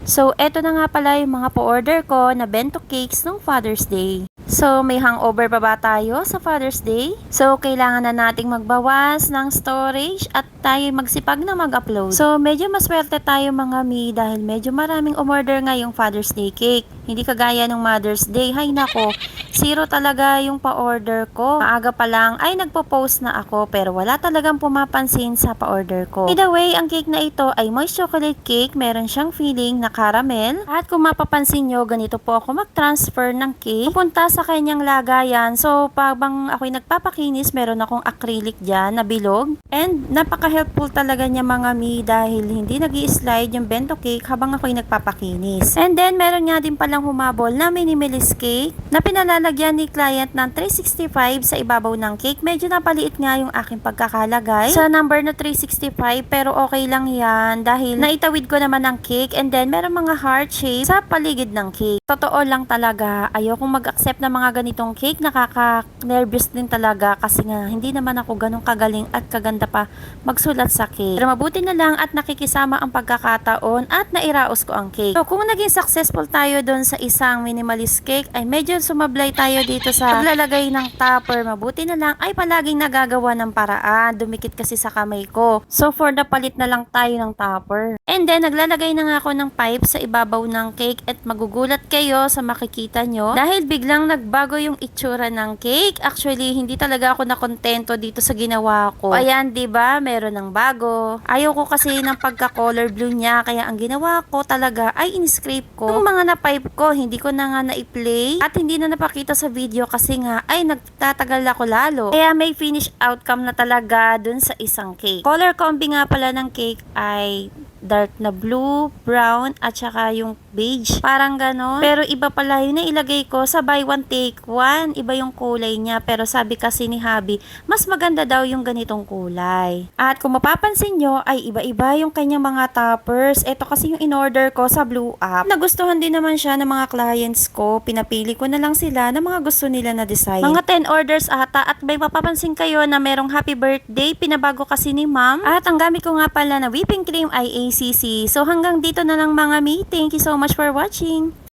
So, eto na nga pala yung mga pa-order ko na bento cakes ng Father's Day. So, may hangover pa ba tayo sa Father's Day? So, kailangan na nating magbawas ng storage at tayo magsipag na mag-upload. So, medyo maswerte tayo mga mi dahil medyo maraming umorder ngayong Father's Day cake. Hindi kagaya ng Mother's Day. Hay nako, zero talaga yung pa-order ko. Maaga pa lang ay nagpo-post na ako pero wala talagang pumapansin sa pa-order ko. Either way, ang cake na ito ay moist chocolate cake. Meron siyang feeling na caramel. At kung mapapansin nyo, ganito po ako mag-transfer ng cake pupunta sa kanyang lagayan. So, pabang ako'y nagpapakinis, meron akong acrylic dyan na bilog. And napaka-helpful talaga niya mga mi dahil hindi nag-i-slide yung bento cake habang ako'y nagpapakinis. And then, meron nga din palang humabol na minimalist cake na pinalalagyan ni client ng 365 sa ibabaw ng cake. Medyo napaliit nga yung aking pagkakalagay sa number na 365 pero okay lang yan dahil naitawid ko naman ang cake and then meron mga heart shape sa paligid ng cake. Totoo lang talaga, ayokong mag-accept ng mga ganitong cake. Nakaka-nervous din talaga kasi nga hindi naman ako ganun kagaling at kaganda pa magsulat sa cake. Pero mabuti na lang at nakikisama ang pagkakataon at nairaos ko ang cake. So kung naging successful tayo doon sa isang minimalist cake ay medyo sumablay tayo dito sa paglalagay ng topper. Mabuti na lang ay palaging nagagawa ng paraan. Dumikit kasi sa kamay ko. So for the palit na lang tayo ng topper. And then naglalagay na nga ako ng pipe sa ibabaw ng cake at magugulat kayo sa makikita nyo dahil biglang nagbago yung itsura ng cake. Actually, hindi talaga ako nakontento dito sa ginawa ko. Ayan, 'di ba? Meron ng bago. Ayaw ko kasi ng pagka-color blue niya kaya ang ginawa ko talaga ay in-scrape ko yung mga na-pipe ko. Hindi ko na nga na-i-play at hindi na napakita sa video kasi nga ay nagtatagal ako lalo. Kaya may finish outcome na talaga dun sa isang cake. Color combi nga pala ng cake ay dark na blue, brown, at saka yung beige. Parang ganon. Pero iba pala yun na ilagay ko sa buy one take one. Iba yung kulay niya. Pero sabi kasi ni Habi, mas maganda daw yung ganitong kulay. At kung mapapansin nyo, ay iba-iba yung kanyang mga toppers. Ito kasi yung in-order ko sa Blue App. Nagustuhan din naman siya ng mga clients ko. Pinapili ko na lang sila ng mga gusto nila na design. Mga 10 orders ata at may mapapansin kayo na merong happy birthday. Pinabago kasi ni ma'am. At ang gamit ko nga pala na whipping cream ay ACC. So hanggang dito na lang mga mi. Thank you so much for watching.